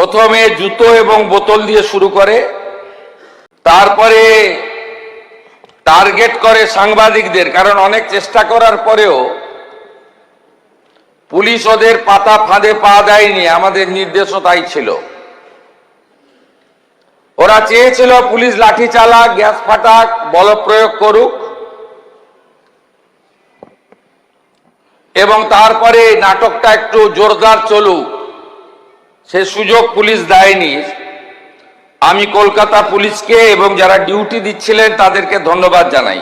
প্রথমে জুতো এবং বোতল দিয়ে শুরু করে, তারপরে টার্গেট করে সাংবাদিকদের। কারণ অনেক চেষ্টা করার পরেও পুলিশ ওদের পাতা ফাঁদে পা দেয়নি, আমাদের নির্দেশও তাই ছিল। ওরা চেয়েছিল পুলিশ লাঠি চালাক, গ্যাস ফাটাক, বলপ্রয়োগ করুক, এবং তারপরে নাটকটা একটু জোরদার চলুক। সে সুযোগ পুলিশ দেয়নি। আমি কলকাতা পুলিশকে এবং যারা ডিউটি দিচ্ছিলেন তাদেরকে ধন্যবাদ জানাই।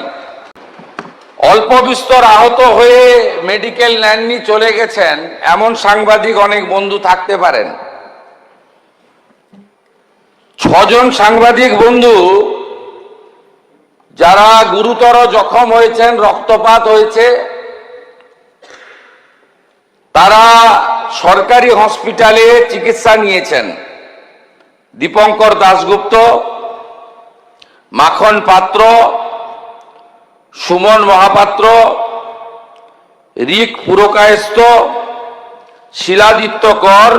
অল্প বিস্তর আহত হয়ে মেডিকেল নেননি, চলে গেছেন এমন সাংবাদিক অনেক বন্ধু থাকতে পারেন। 6 জন সাংবাদিক বন্ধু যারা গুরুতর জখম হয়েছেন, রক্তপাত হয়েছে, তারা সরকারি হসপিটালে চিকিৎসা নিয়েছেন। দীপঙ্কর দাশগুপ্ত, মাখন পাত্র, সুমন মহাপাত্র, রিক পুরকায়স্থ, শিলাদিত্য কর,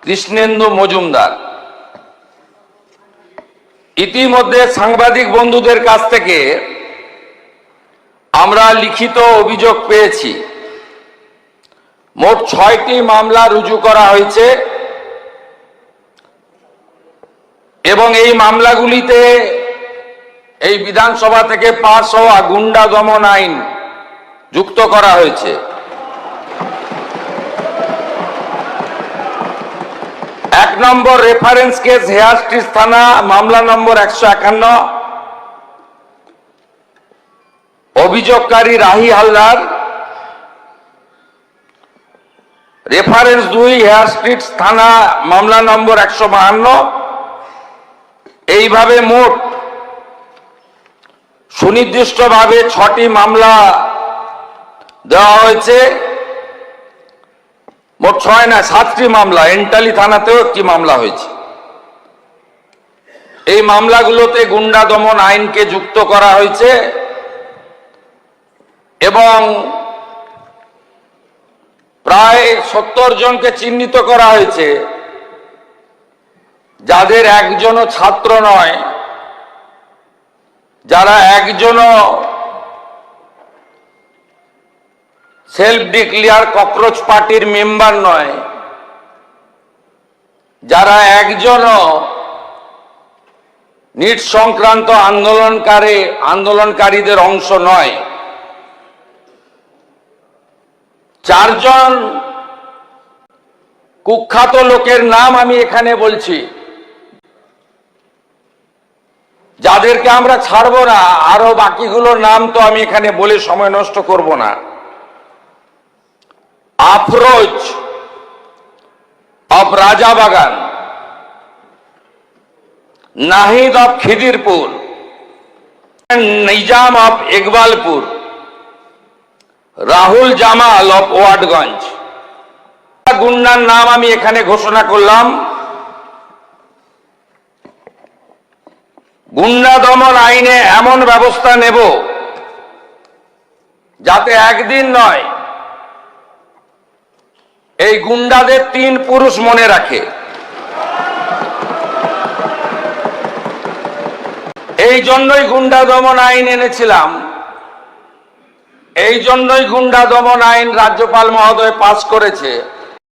কৃষ্ণেন্দু মজুমদার। ইতিমধ্যে সাংবাদিক বন্ধুদের কাছ থেকে আমরা লিখিত অভিযোগ পেয়েছি। মোট 6টি মামলা রুজু করা হয়েছে এবং এই মামলাগুলিতে এই বিধানসভা থেকে পাস হওয়া গুন্ডা দমন আইন যুক্ত করা হয়েছে। 1 নম্বর রেফারেন্স কেস হেয়ার স্ট্রিট থানা, মামলা নম্বর 151, অভিযোগকারী Rahi Haldar. Reference 2 Hare Street থানা, মামলা নম্বর 152। এইভাবে মোট সুনির্দিষ্টভাবে 6টি মামলা দেওয়া হয়েছে। মোট 6 না 7টি মামলা, এন্টালি থানাতেও একটি মামলা হয়েছে। এই মামলাগুলোতে গুন্ডা দমন আইনকে যুক্ত করা হয়েছে এবং প্রায় 70 জনকে চিহ্নিত করা হয়েছে, যাদের একজনও ছাত্র নয়, যারা একজনও সেলফ ডিক্লেয়ার ককরোচ পার্টির মেম্বার নয়, যারা একজনও নিট সংক্রান্ত আন্দোলনকারীদের অংশ নয়। 4 জন কুখ্যাত লোকের নাম আমি এখানে বলছি, যাদেরকে আমরা ছাড়ব না। আরো বাকিগুলোর নাম তো আমি এখানে বলে সময় নষ্ট করব না। Afroz of Rajabagan, Nahid of Khidirpur, Nizam of Ekbalpur, Rahul Jamal of Watgunge. গুন্ডার নাম আমি এখানে ঘোষণা করলাম। গুন্ডা দমন আইনে এমন ব্যবস্থা নেব যাতে একদিন নয়, এই গুন্ডাদের 3 পুরুষ মনে রাখে। এই জন্যই গুন্ডা দমন আইন এনেছিলাম, এই জন্যই গুন্ডা দমন আইন রাজ্যপাল মহোদয় পাস করেছে।